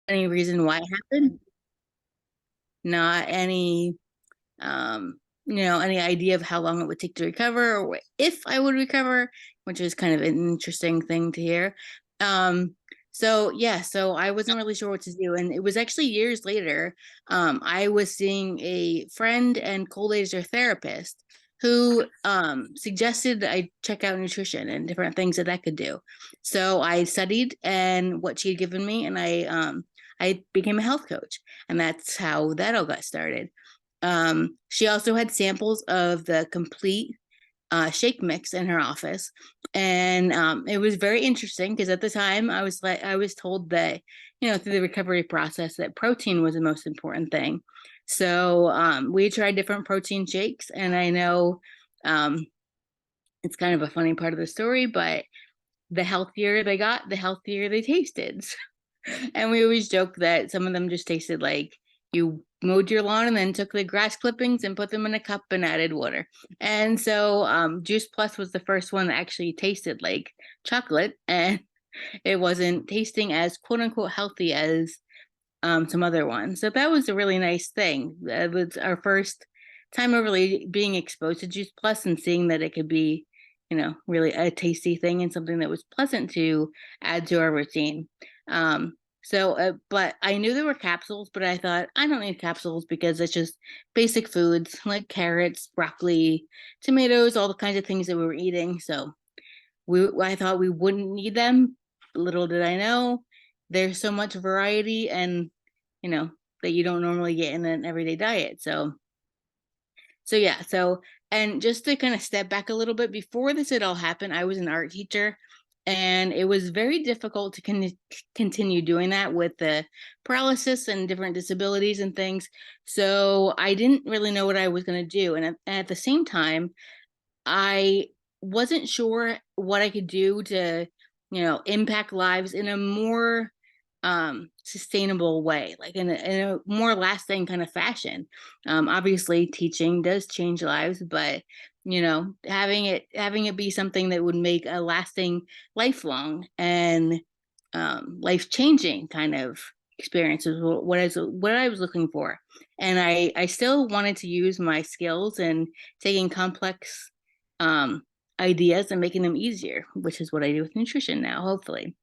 any reason why it happened, not any any idea of how long it would take to recover or if I would recover, which is kind of an interesting thing to hear. Um, so yeah, so I wasn't really sure what to do. And it was actually years later, I was seeing a friend and cold laser therapist who suggested that I check out nutrition and different things that I could do. So I studied and what she had given me, and I became a health coach, and that's how that all got started. She also had samples of the complete shake mix in her office, and it was very interesting because at the time I was told that through the recovery process that protein was the most important thing. So we tried different protein shakes, and I know um, it's kind of a funny part of the story, but the healthier they got, the healthier they tasted. And we always joke that some of them just tasted like you mowed your lawn and then took the grass clippings and put them in a cup and added water. And so Juice Plus was the first one that actually tasted like chocolate, and it wasn't tasting as quote unquote healthy as some other ones. So that was a really nice thing. It was our first time of really being exposed to Juice Plus and seeing that it could be, really a tasty thing and something that was pleasant to add to our routine. But I knew there were capsules, but I thought I don't need capsules because it's just basic foods like carrots, broccoli, tomatoes, all the kinds of things that we were eating. So I thought we wouldn't need them. Little did I know, there's so much variety and you know that you don't normally get in an everyday diet. So yeah, so and just to kind of step back a little bit, before this had all happened, I was an art teacher, and it was very difficult to continue doing that with the paralysis and different disabilities and things. So I didn't really know what I was going to do, and at the same time, I wasn't sure what I could do to, impact lives in a more sustainable way, like in a more lasting kind of fashion. Obviously teaching does change lives, but having it be something that would make a lasting, lifelong and life changing kind of experience is what I was looking for. And I still wanted to use my skills in taking complex um, ideas and making them easier, which is what I do with nutrition now, hopefully.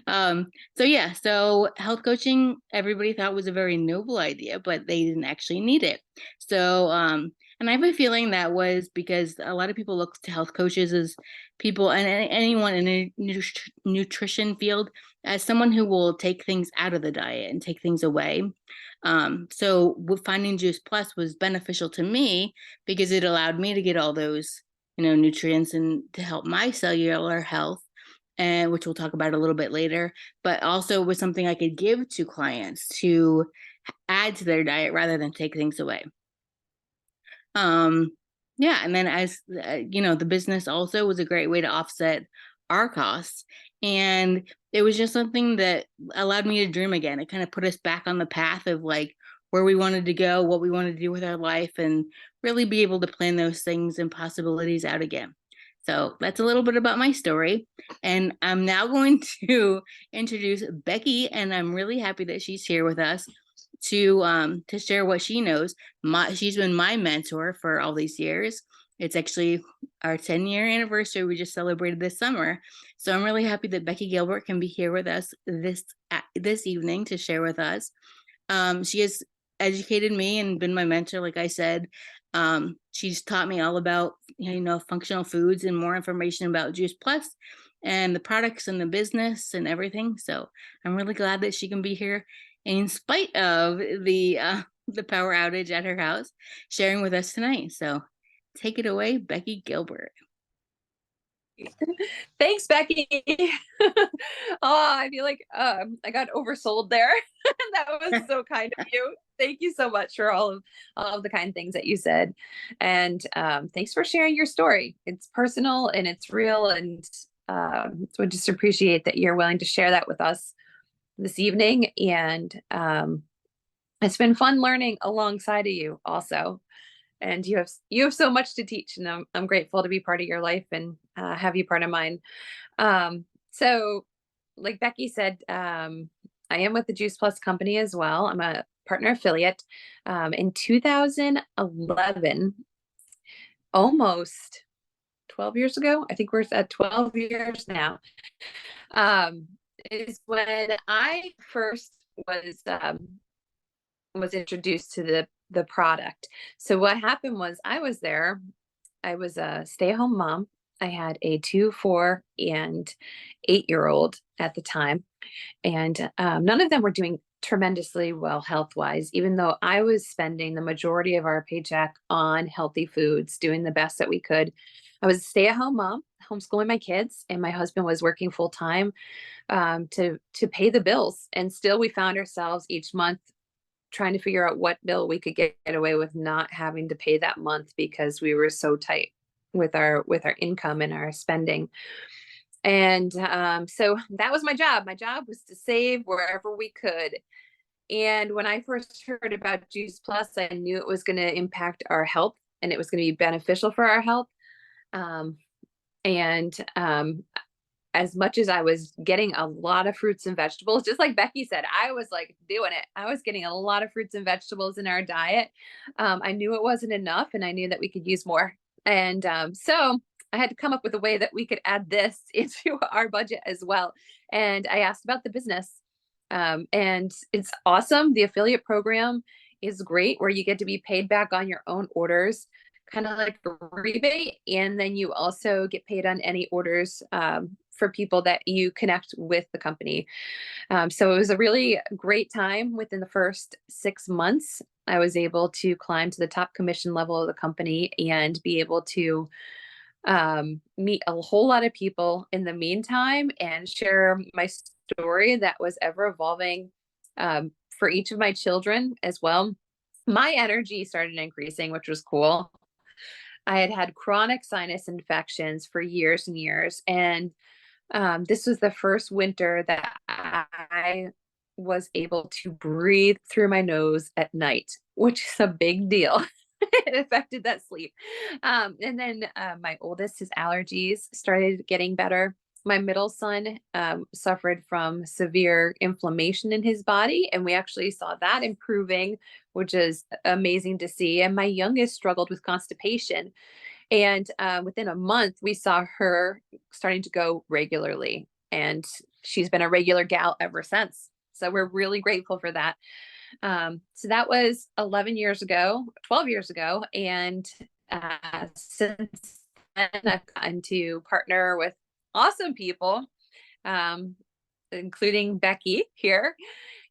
Um, so yeah, so health coaching, everybody thought was a very noble idea, but they didn't actually need it. And I have a feeling that was because a lot of people look to health coaches as people, and anyone in a nutrition field, as someone who will take things out of the diet and take things away. So finding Juice Plus was beneficial to me because it allowed me to get all those, nutrients and to help my cellular health, and which we'll talk about a little bit later, but also was something I could give to clients to add to their diet rather than take things away. Um, yeah, and then as the business also was a great way to offset our costs, and it was just something that allowed me to dream again. It kind of put us back on the path of like where we wanted to go, what we wanted to do with our life, and really be able to plan those things and possibilities out again. So that's a little bit about my story. And I'm now going to introduce Becky, and I'm really happy that she's here with us to share what she knows. She's been my mentor for all these years. It's actually our 10-year anniversary we just celebrated this summer. So I'm really happy that Becky Gilbert can be here with us this evening to share with us. She has educated me and been my mentor, like I said. She's taught me all about, functional foods and more information about Juice Plus and the products and the business and everything. So I'm really glad that she can be here in spite of the power outage at her house, sharing with us tonight. So take it away, Becky Gilbert. Thanks, Becky. I feel like I got oversold there. That was so kind of you. Thank you so much for all of the kind things that you said, and thanks for sharing your story. It's personal and it's real, and so I just appreciate that you're willing to share that with us this evening. And it's been fun learning alongside of you, also. And you have so much to teach, and I'm grateful to be part of your life and have you part of mine. So like Becky said, I am with the Juice Plus company as well. I'm a partner affiliate. In 2011, almost 12 years ago, I think we're at 12 years now, um, is when I first was introduced to the product. So what happened was I was there. I was a stay-at-home mom. I had a 2, 4, and 8-year-old at the time, and none of them were doing tremendously well health-wise, even though I was spending the majority of our paycheck on healthy foods, doing the best that we could. I was a stay-at-home mom, homeschooling my kids, and my husband was working full-time to pay the bills. And still, we found ourselves each month trying to figure out what bill we could get away with not having to pay that month because we were so tight with our income and our spending. And so that was my job. My job was to save wherever we could. And when I first heard about Juice Plus, I knew it was going to impact our health and it was going to be beneficial for our health. Um, and as much as I was getting a lot of fruits and vegetables, just like Becky said, I was like doing it. I was getting a lot of fruits and vegetables in our diet. I knew it wasn't enough and I knew that we could use more. And so I had to come up with a way that we could add this into our budget as well. And I asked about the business. And it's awesome. The affiliate program is great where you get to be paid back on your own orders, kind of like a rebate. And then you also get paid on any orders for people that you connect with the company. So it was a really great time. Within the first 6 months, I was able to climb to the top commission level of the company and be able to meet a whole lot of people in the meantime and share my story that was ever evolving for each of my children as well. My energy started increasing, which was cool. I had had chronic sinus infections for years and years. And this was the first winter that I was able to breathe through my nose at night, which is a big deal. It affected that sleep. And then my oldest, his allergies started getting better. My middle son suffered from severe inflammation in his body, and we actually saw that improving, which is amazing to see. And my youngest struggled with constipation. And within a month, we saw her starting to go regularly. And she's been a regular gal ever since. So we're really grateful for that. So that was 11 years ago, 12 years ago. And since then, I've gotten to partner with awesome people, including Becky here.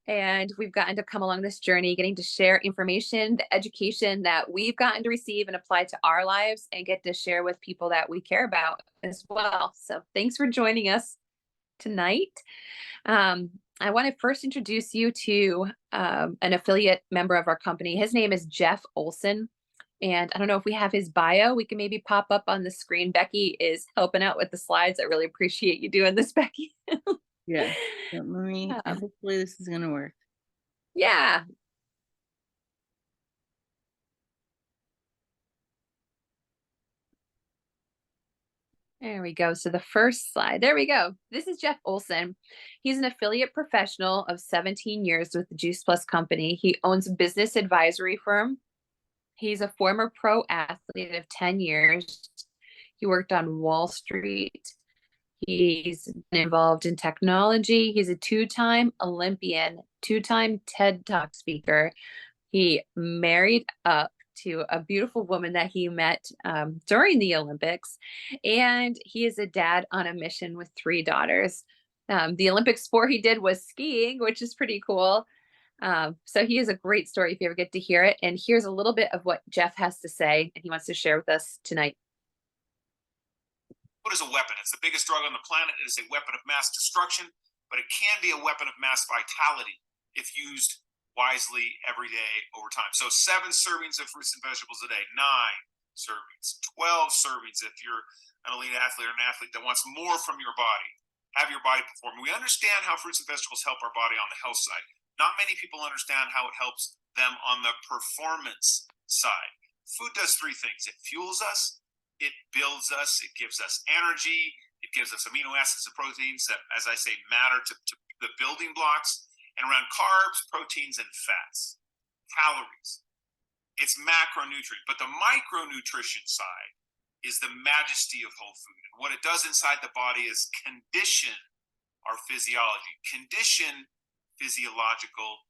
And we've gotten to come along this journey, getting to share information, the education that we've gotten to receive and apply to our lives and get to share with people that we care about as well. So thanks for joining us tonight. I want to first introduce you to an affiliate member of our company. His name is Jeff Olson. And I don't know if we have his bio. We can maybe pop up on the screen. Becky is helping out with the slides. I really appreciate you doing this, Becky. Yeah. Let me, hopefully this is going to work. Yeah. There we go. So the first slide, there we go. This is Jeff Olson. He's an affiliate professional of 17 years with the Juice Plus company. He owns a business advisory firm. He's a former pro athlete of 10 years. He worked on Wall Street. He's been involved in technology. He's a 2-time Olympian, 2-time TED Talk speaker. He married up to a beautiful woman that he met during the Olympics. And he is a dad on a mission with 3 daughters. The Olympic sport he did was skiing, which is pretty cool. So he is a great story if you ever get to hear it. And here's a little bit of what Jeff has to say, and he wants to share with us tonight. Food is a weapon. It's the biggest drug on the planet. It is a weapon of mass destruction, but it can be a weapon of mass vitality if used wisely every day over time. So 7 servings of fruits and vegetables a day, 9 servings, 12 servings if you're an elite athlete or an athlete that wants more from your body. Have your body perform. We understand how fruits and vegetables help our body on the health side. Not many people understand how it helps them on the performance side. Food does 3 things. It fuels us, it builds us, it gives us energy, it gives us amino acids and proteins that, as I say, matter to the building blocks, and around carbs, proteins, and fats. Calories. It's macronutrient, but the micronutrition side is the majesty of whole food. And what it does inside the body is condition our physiology, condition physiological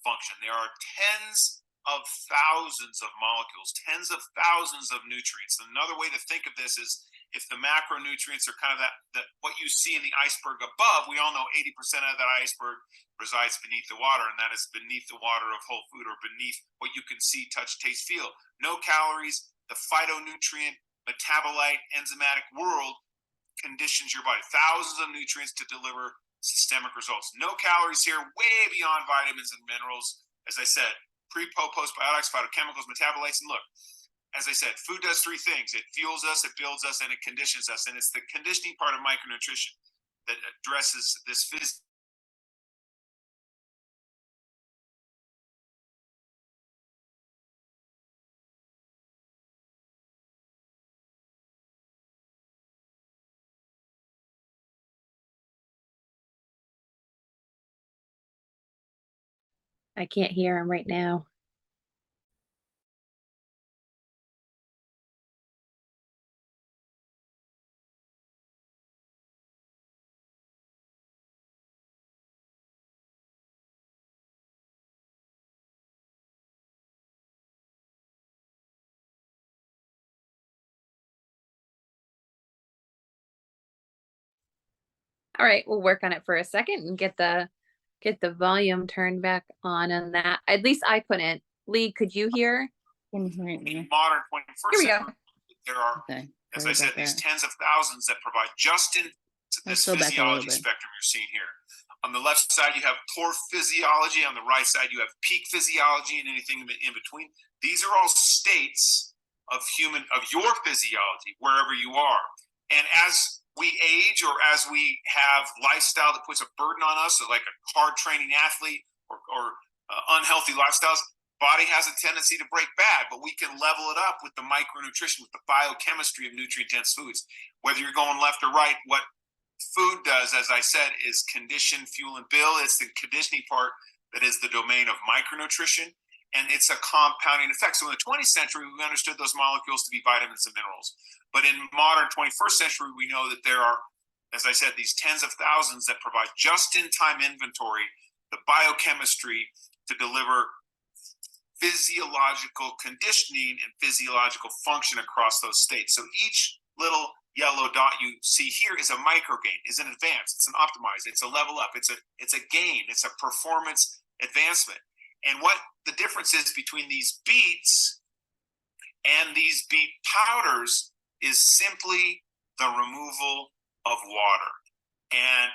function. There are tens of thousands of molecules, tens of thousands of nutrients. Another way to think of this is if the macronutrients are kind of that what you see in the iceberg above, we all know 80% of that iceberg resides beneath the water, and that is beneath the water of whole food, or beneath what you can see, touch, taste, feel. No calories, the phytonutrient, metabolite, enzymatic world conditions your body. Thousands of nutrients to deliver systemic results. No calories here, way beyond vitamins and minerals. As I said, postbiotics, phytochemicals, metabolites, and look, as I said, food does three things. It fuels us, it builds us, and it conditions us. And it's the conditioning part of micronutrition that addresses this I can't hear him right now. All right, we'll work on it for a second and get the volume turned back on that. At least I couldn't. Lee, could you hear? in modern 21st Here we go. century. There are, Okay. as Sorry I said, about these that. tens of thousands that provide just in this go back a little physiology bit. spectrum you're seeing here. On the left side, you have poor physiology. On the right side, you have peak physiology, and anything in between. These are all states of your physiology, wherever you are. And as we age, or as we have lifestyle that puts a burden on us, so like a hard training athlete or unhealthy lifestyles, body has a tendency to break bad, but we can level it up with the micronutrition, with the biochemistry of nutrient-dense foods. Whether you're going left or right, what food does, as I said, is condition, fuel, and build. It's the conditioning part that is the domain of micronutrition, and it's a compounding effect. So in the 20th century, we understood those molecules to be vitamins and minerals. But in modern 21st century, we know that there are, as I said, these tens of thousands that provide just-in-time inventory, the biochemistry to deliver physiological conditioning and physiological function across those states. So each little yellow dot you see here is a micro gain, is an advance, it's an optimize, it's a level up, it's a gain, it's a performance advancement. And what the difference is between these beets and these beet powders is simply the removal of water. And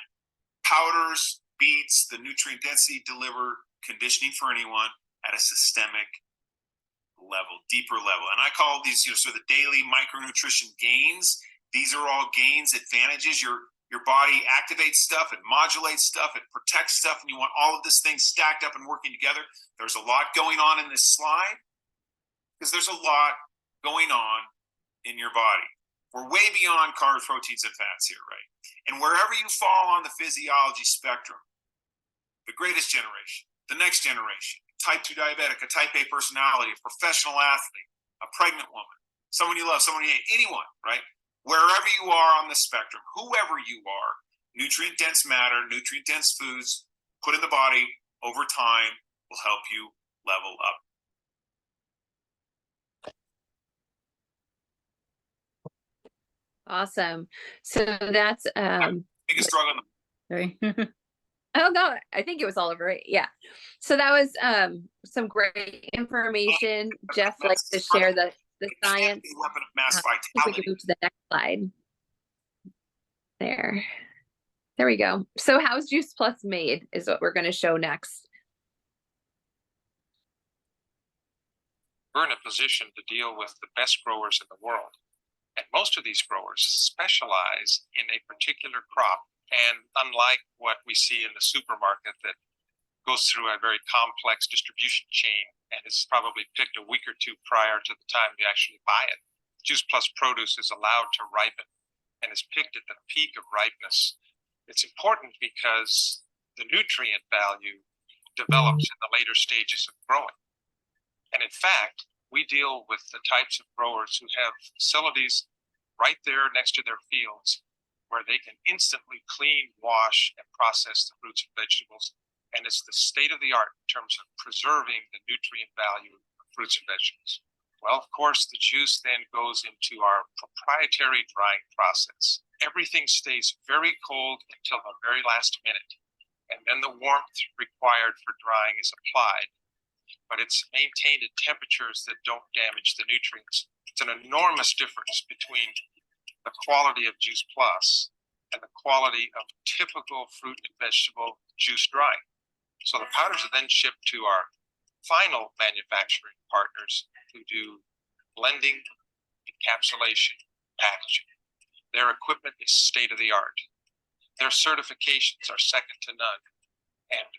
powders, beets, the nutrient density deliver conditioning for anyone at a systemic level, deeper level. And I call these, so the daily micronutrition gains. These are all gains, advantages. Your body activates stuff, it modulates stuff, it protects stuff, and you want all of this thing stacked up and working together. There's a lot going on in this slide because there's a lot going on in your body. We're way beyond carbs, proteins, and fats here, right? And wherever you fall on the physiology spectrum, the greatest generation, the next generation, type 2 diabetic, a type A personality, a professional athlete, a pregnant woman, someone you love, someone you hate, anyone, right? Wherever you are on the spectrum, whoever you are, nutrient-dense matter, nutrient-dense foods put in the body over time will help you level up. Awesome. So that's Biggest struggle in the Sorry. oh no, I think it was all over it. Yeah. So that was some great information. Jeff likes to share the science. weapon of mass If we vitality. can move to the next slide. There we go. So how's Juice Plus made is what we're going to show next. We're in a position to deal with the best growers in the world. And most of these growers specialize in a particular crop. And unlike what we see in the supermarket that goes through a very complex distribution chain and is probably picked a week or two prior to the time you actually buy it, Juice Plus produce is allowed to ripen and is picked at the peak of ripeness. It's important because the nutrient value develops in the later stages of growing. And in fact, we deal with the types of growers who have facilities right there next to their fields where they can instantly clean, wash, and process the fruits and vegetables. And it's the state of the art in terms of preserving the nutrient value of fruits and vegetables. Well, of course, the juice then goes into our proprietary drying process. Everything stays very cold until the very last minute. And then the warmth required for drying is applied. But it's maintained at temperatures that don't damage the nutrients. It's an enormous difference between the quality of Juice Plus and the quality of typical fruit and vegetable juice drying. So the powders are then shipped to our final manufacturing partners who do blending, encapsulation, packaging. Their equipment is state of the art. Their certifications are second to none. And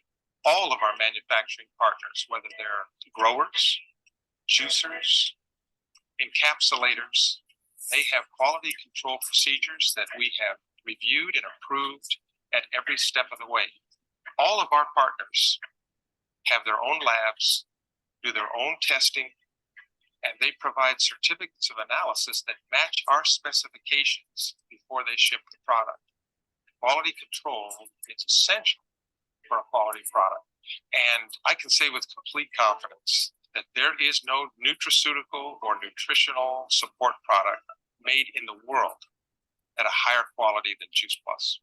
all of our manufacturing partners, whether they're growers, juicers, encapsulators, they have quality control procedures that we have reviewed and approved at every step of the way. All of our partners have their own labs, do their own testing, and they provide certificates of analysis that match our specifications before they ship the product. Quality control is essential for a quality product. And I can say with complete confidence that there is no nutraceutical or nutritional support product made in the world at a higher quality than Juice Plus.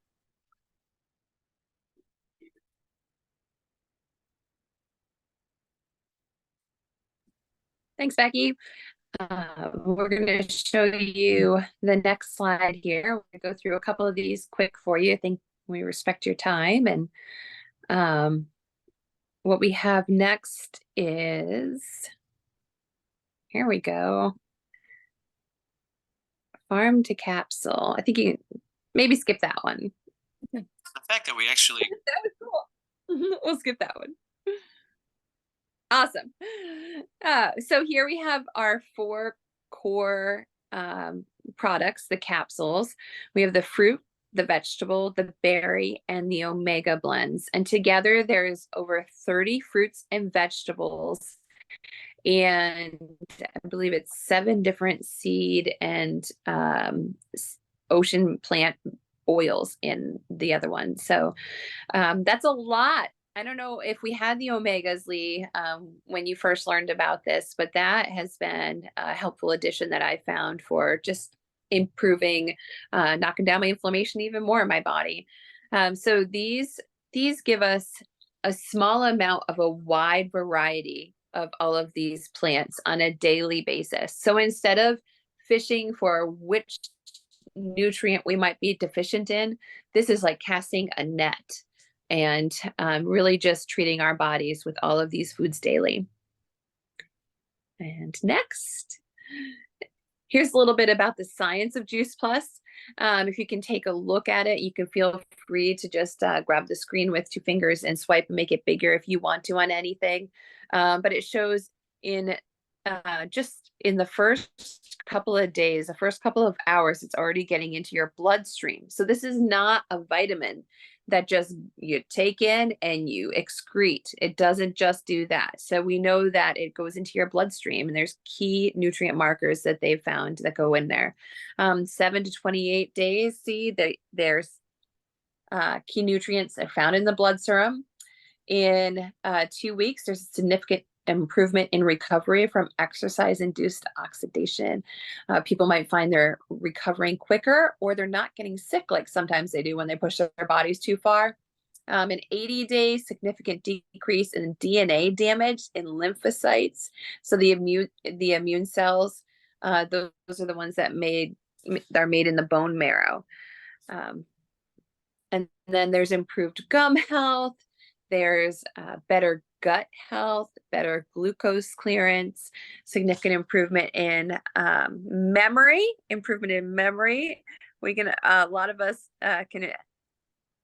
Thanks, Becky. We're going to show you the next slide here. We're going to go through a couple of these quick for you. I think we respect your time. And what we have next is, here we go. Farm to capsule. I think you can maybe skip that one. The fact that we actually That was cool. We'll skip that one. Awesome. So here we have our 4 core products, the capsules. We have the fruit, the vegetable, the berry, and the omega blends. And together there's over 30 fruits and vegetables. And I believe it's 7 different seed and ocean plant oils in the other one. So that's a lot. I don't know if we had the omegas, Lee, when you first learned about this, but that has been a helpful addition that I found for just improving, knocking down my inflammation even more in my body. So these give us a small amount of a wide variety of all of these plants on a daily basis. So instead of fishing for which nutrient we might be deficient in, this is like casting a net and really just treating our bodies with all of these foods daily. And next, here's a little bit about the science of Juice Plus. If you can take a look at it, you can feel free to just grab the screen with 2 fingers and swipe and make it bigger if you want to on anything. But it shows in just in the first couple of days, the first couple of hours, it's already getting into your bloodstream. So this is not a vitamin that just you take in and you excrete. It doesn't just do that. So we know that it goes into your bloodstream, and there's key nutrient markers that they've found that go in there. 7 to 28 days, see that there's key nutrients that are found in the blood serum. In 2 weeks, there's a significant improvement in recovery from exercise-induced oxidation. People might find they're recovering quicker, or they're not getting sick like sometimes they do when they push their bodies too far. In 80 days, significant decrease in DNA damage in lymphocytes. So the immune cells, those are the ones that are made in the bone marrow. And then there's improved gum health. There's better gut health, better glucose clearance, significant improvement in memory. We can a lot of us can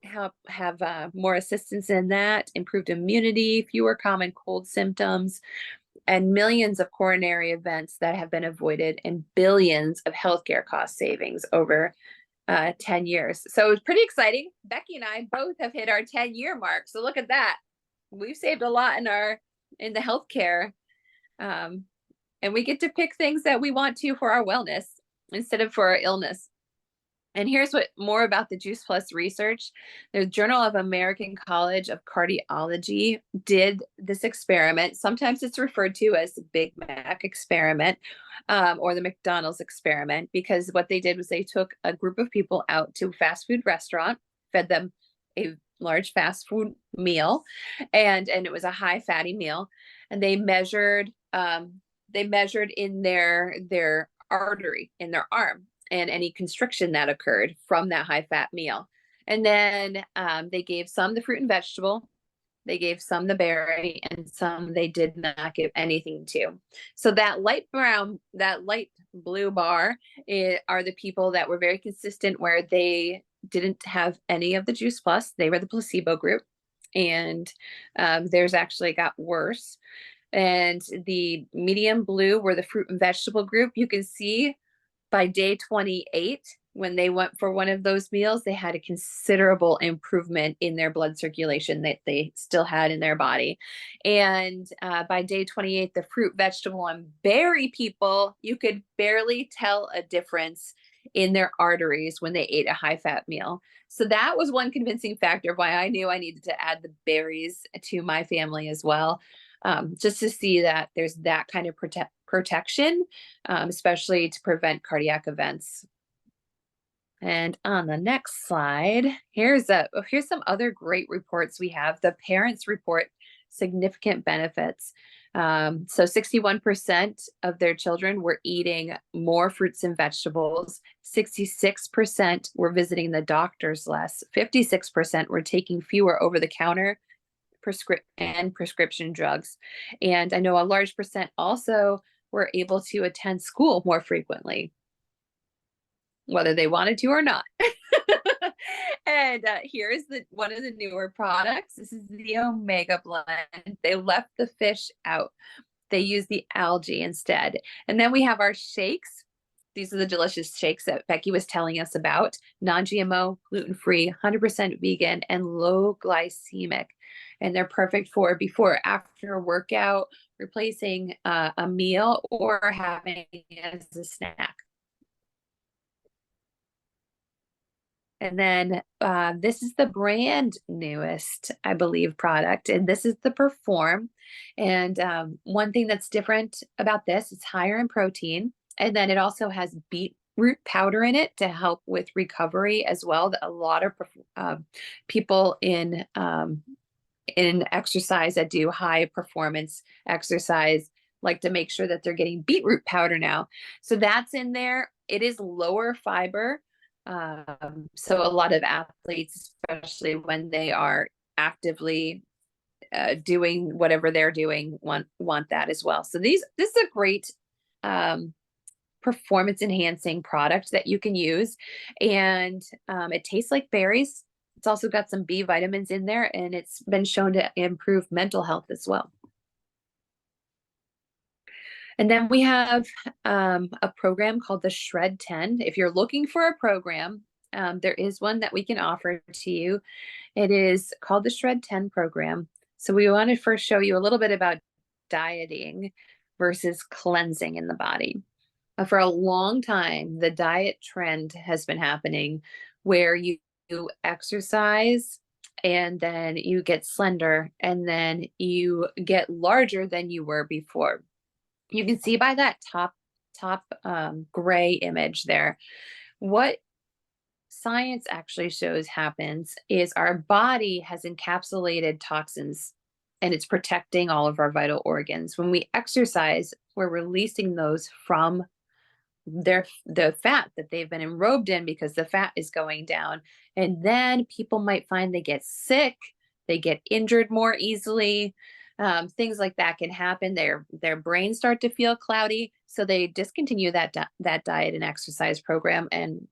help have more assistance in that. Improved immunity, fewer common cold symptoms, and millions of coronary events that have been avoided, and billions of healthcare cost savings over 10 years. So it's pretty exciting. Becky and I both have hit our 10-year mark. So look at that. we've saved a lot in the healthcare. And we get to pick things that we want to for our wellness instead of for our illness. And here's what more about the Juice Plus research. The Journal of American College of Cardiology did this experiment. Sometimes it's referred to as the Big Mac experiment, or the McDonald's experiment, because what they did was they took a group of people out to a fast food restaurant, fed them a large fast food meal, and it was a high fatty meal, and they measured in their artery in their arm and any constriction that occurred from that high fat meal. And then they gave some the fruit and vegetable, they gave some the berry, and some they did not give anything to. So that light blue bar are the people that were very consistent, where they didn't have any of the Juice Plus. They were the placebo group, and theirs actually got worse. And the medium blue were the fruit and vegetable group. You can see by day 28, when they went for one of those meals, they had a considerable improvement in their blood circulation that they still had in their body. And by day 28, the fruit, vegetable, and berry people, you could barely tell a difference in their arteries when they ate a high fat meal. So that was one convincing factor of why I knew I needed to add the berries to my family as well. Just to see that there's that kind of protection, especially to prevent cardiac events. And on the next slide, here's some other great reports we have. The parents report significant benefits. So 61% of their children were eating more fruits and vegetables. 66% were visiting the doctors less. 56% were taking fewer over-the-counter prescription drugs. And I know a large percent also were able to attend school more frequently, whether they wanted to or not. And here's one of the newer products. This is the Omega Blend. They left the fish out. They use the algae instead. And then we have our shakes. These are the delicious shakes that Becky was telling us about. Non-GMO, gluten-free, 100% vegan, and low glycemic. And they're perfect for before, after a workout, replacing a meal, or having as a snack. And then this is the brand newest, I believe, product. And this is the Perform. And one thing that's different about this, it's higher in protein. And then it also has beetroot powder in it to help with recovery as well. A lot of people in exercise that do high performance exercise like to make sure that they're getting beetroot powder now. So that's in there. It is lower fiber. So a lot of athletes, especially when they are actively doing whatever they're doing, want that as well. So this is a great performance enhancing product that you can use. And it tastes like berries. It's also got some B vitamins in there, and it's been shown to improve mental health as well. And then we have a program called the Shred 10. If you're looking for a program, there is one that we can offer to you. It is called the Shred 10 program. So we want to first show you a little bit about dieting versus cleansing in the body. For a long time, the diet trend has been happening where you exercise and then you get slender and then you get larger than you were before. You can see by that top gray image there, what science actually shows happens is our body has encapsulated toxins and it's protecting all of our vital organs. When we exercise, we're releasing those from the fat that they've been enrobed in because the fat is going down. And then people might find they get sick, they get injured more easily. Things like that can happen. Their brains start to feel cloudy, so they discontinue that diet and exercise program and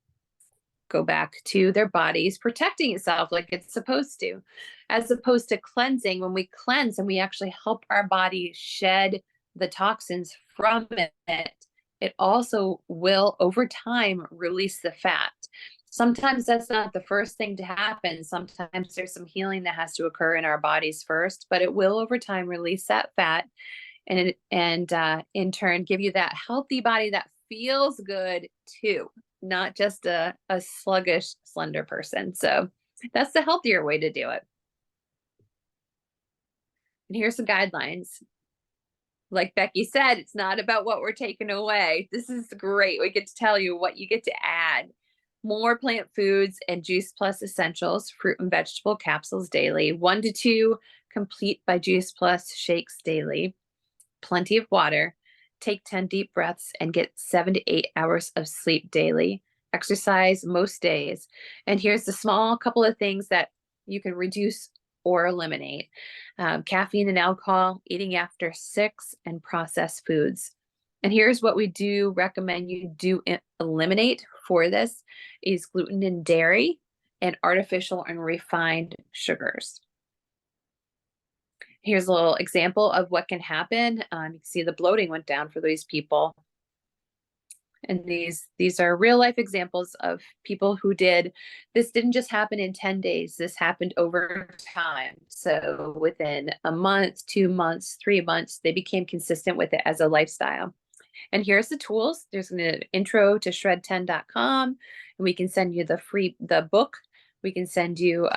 go back to their bodies protecting itself like it's supposed to, as opposed to cleansing. When we cleanse and we actually help our body shed the toxins from it, it also will over time release the fat. Sometimes that's not the first thing to happen. Sometimes there's some healing that has to occur in our bodies first, but it will over time release that fat and in turn give you that healthy body that feels good too, not just a sluggish, slender person. So that's the healthier way to do it. And here's some guidelines. Like Becky said, it's not about what we're taking away. This is great. We get to tell you what you get to add. More plant foods and Juice Plus essentials, fruit and vegetable capsules daily, 1 to 2 complete by Juice Plus shakes daily, plenty of water, take 10 deep breaths and get 7 to 8 hours of sleep daily, exercise most days. And here's the small couple of things that you can reduce or eliminate. Caffeine and alcohol, eating after 6, and processed foods. And here's what we do recommend you do eliminate for this is gluten and dairy and artificial and refined sugars. Here's a little example of what can happen. You can see the bloating went down for these people. And these are real life examples of people who this didn't just happen in 10 days. This happened over time. So within a month, 2 months, 3 months, they became consistent with it as a lifestyle. And here's the tools. There's an intro to shred10.com, and we can send you the book. We can send you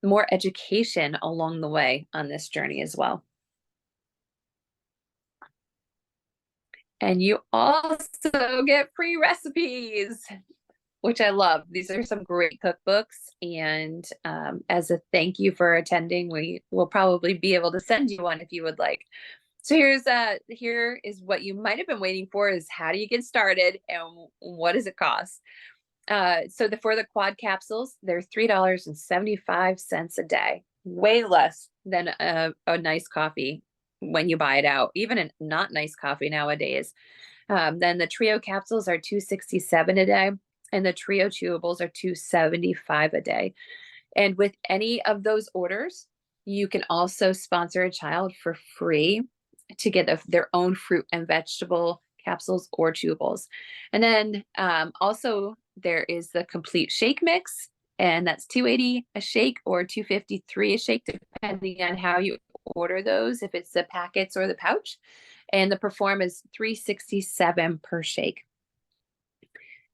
more education along the way on this journey as well. And you also get free recipes, which I love. These are some great cookbooks. And as a thank you for attending, we will probably be able to send you one if you would like. So here is what you might have been waiting for is how do you get started and what does it cost? For the quad capsules, they're $3.75 a day, way less than a nice coffee when you buy it out, even a not nice coffee nowadays. Then the trio capsules are $2.67 a day, and the trio chewables are $2.75 a day. And with any of those orders, you can also sponsor a child for free to get their own fruit and vegetable capsules or chewables. And then also there is the complete shake mix, and that's $2.80 a shake or $2.53 a shake, depending on how you order those, if it's the packets or the pouch. And the Perform is $3.67 per shake.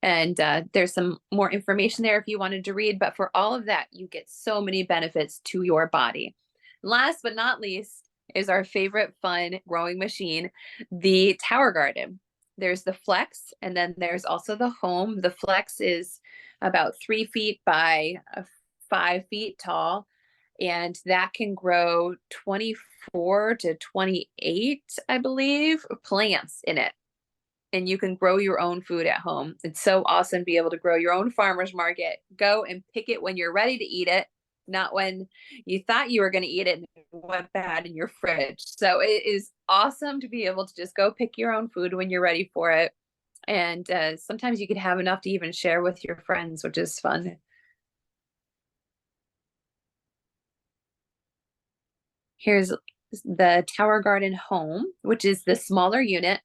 And there's some more information there if you wanted to read, but for all of that, you get so many benefits to your body. Last but not least is our favorite fun growing machine, the Tower Garden. There's the Flex, and then there's also the Home. The Flex is about 3 feet by 5 feet tall, and that can grow 24 to 28, I believe, plants in it. And you can grow your own food at home. It's so awesome to be able to grow your own farmer's market. Go and pick it when you're ready to eat it, not when you thought you were going to eat it and it went bad in your fridge. So it is awesome to be able to just go pick your own food when you're ready for it. And sometimes you can have enough to even share with your friends, which is fun. Here's the Tower Garden Home, which is the smaller unit.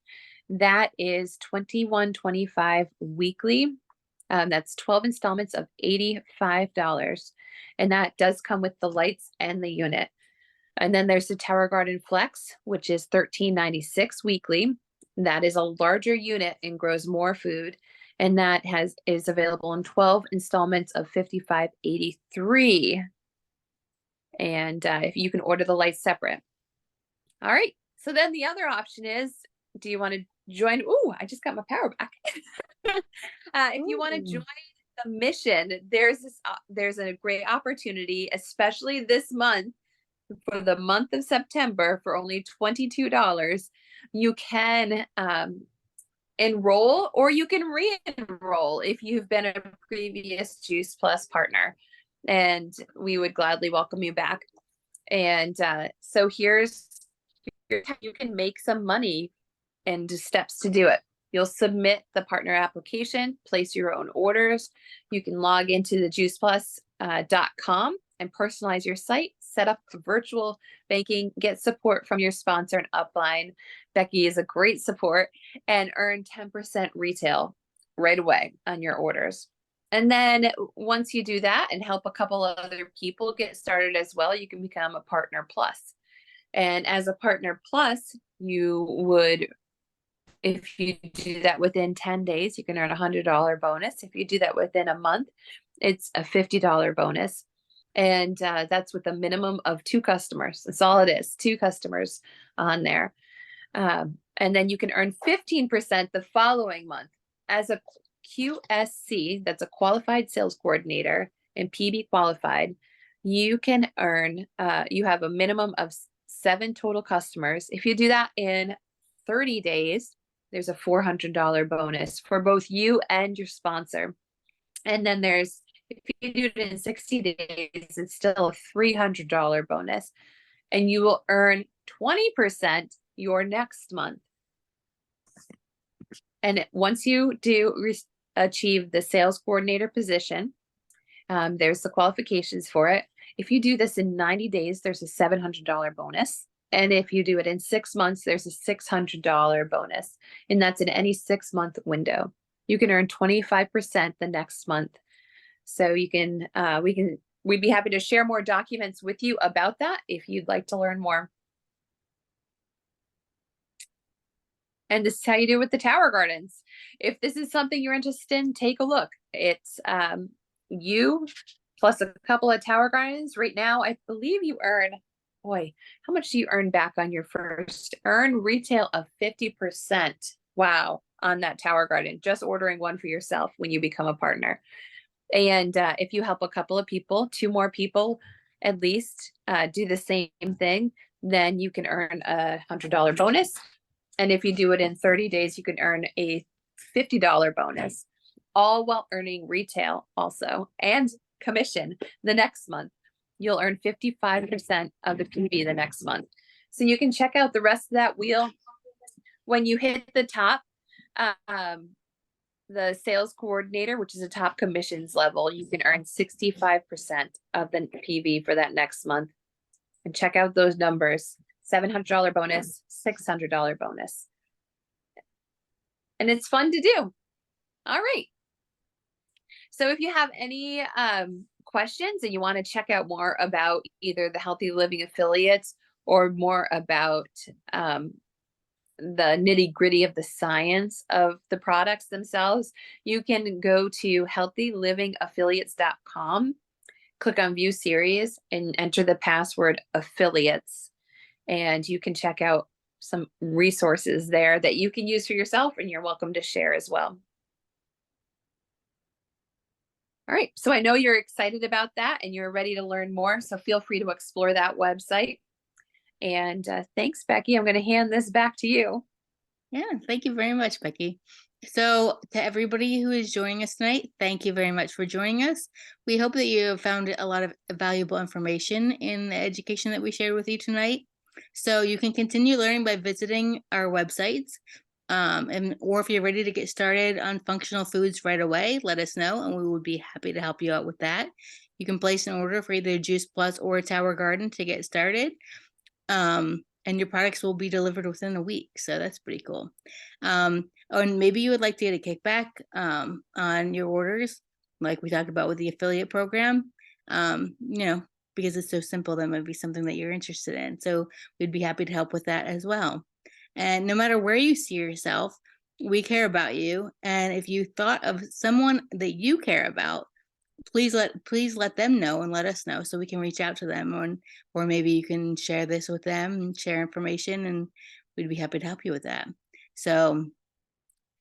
That is $21.25 weekly. That's 12 installments of $85. And that does come with the lights and the unit. And then there's the Tower Garden Flex, which is $13.96 weekly. That is a larger unit and grows more food. And that is available in 12 installments of $55.83. And if you can order the lights separate. All right. So then the other option is, do you want to join? Ooh, I just got my power back. If you want to join the mission, there's a great opportunity, especially this month, for the month of September, for only $22. You can enroll, or you can re-enroll if you've been a previous Juice Plus partner, and we would gladly welcome you back. And so here's how you can make some money and steps to do it. You'll submit the partner application, place your own orders. You can log into the juiceplus.com and personalize your site, set up virtual banking, get support from your sponsor and upline. Becky is a great support, and earn 10% retail right away on your orders. And then once you do that and help a couple other people get started as well, you can become a Partner Plus. And as a Partner Plus, you would, if you do that within 10 days, you can earn a $100 bonus. If you do that within a month, it's a $50 bonus. And that's with a minimum of 2 customers. That's all it is, 2 customers on there. And then you can earn 15% the following month. As a QSC, that's a qualified sales coordinator and PB qualified, you can earn, you have a minimum of 7 total customers. If you do that in 30 days, there's a $400 bonus for both you and your sponsor. And then there's, if you do it in 60 days, it's still a $300 bonus. And you will earn 20% your next month. And once you do achieve the sales coordinator position, there's the qualifications for it. If you do this in 90 days, there's a $700 bonus. And if you do it in 6 months, there's a $600 bonus. And that's in any 6-month window. You can earn 25% the next month. So you can, we'd be happy to share more documents with you about that if you'd like to learn more. And this is how you do it with the Tower Gardens. If this is something you're interested in, take a look. It's you plus a couple of Tower Gardens. Right now, I believe you earn, boy, how much do you earn back on your first? Earn retail of 50%. Wow, on that Tower Garden, just ordering one for yourself when you become a partner. And if you help a couple of people, 2 more people at least do the same thing, then you can earn a $100 bonus. And if you do it in 30 days, you can earn a $50 bonus, all while earning retail also and commission the next month. You'll earn 55% of the PV the next month. So you can check out the rest of that wheel. When you hit the top, the sales coordinator, which is a top commissions level, you can earn 65% of the PV for that next month. And check out those numbers. $700 bonus, $600 bonus. And it's fun to do. All right. So if you have any questions and you want to check out more about either the Healthy Living affiliates or more about the nitty-gritty of the science of the products themselves, you can go to healthylivingaffiliates.com, click on View Series, and enter the password affiliates. And you can check out some resources there that you can use for yourself, and you're welcome to share as well. All right, so I know you're excited about that and you're ready to learn more, so feel free to explore that website. And thanks, Becky. I'm going to hand this back to you. Yeah, thank you very much, Becky. So to everybody who is joining us tonight, thank you very much for joining us. We hope that you have found a lot of valuable information in the education that we shared with you tonight. So you can continue learning by visiting our websites, or if you're ready to get started on functional foods right away, let us know and we would be happy to help you out with that. You can place an order for either Juice Plus or Tower Garden to get started. And your products will be delivered within a week. So that's pretty cool. And maybe you would like to get a kickback on your orders, like we talked about with the affiliate program. Because it's so simple, that might be something that you're interested in. So we'd be happy to help with that as well. And no matter where you see yourself, we care about you. And if you thought of someone that you care about, please let them know and let us know so we can reach out to them, or maybe you can share this with them and share information, and we'd be happy to help you with that. So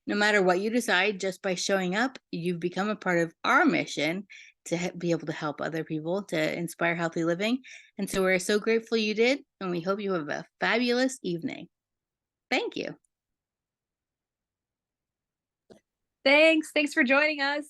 no matter what you decide, just by showing up, you've become a part of our mission to be able to help other people to inspire healthy living. And so we're so grateful you did, and we hope you have a fabulous evening. Thank you. Thanks for joining us.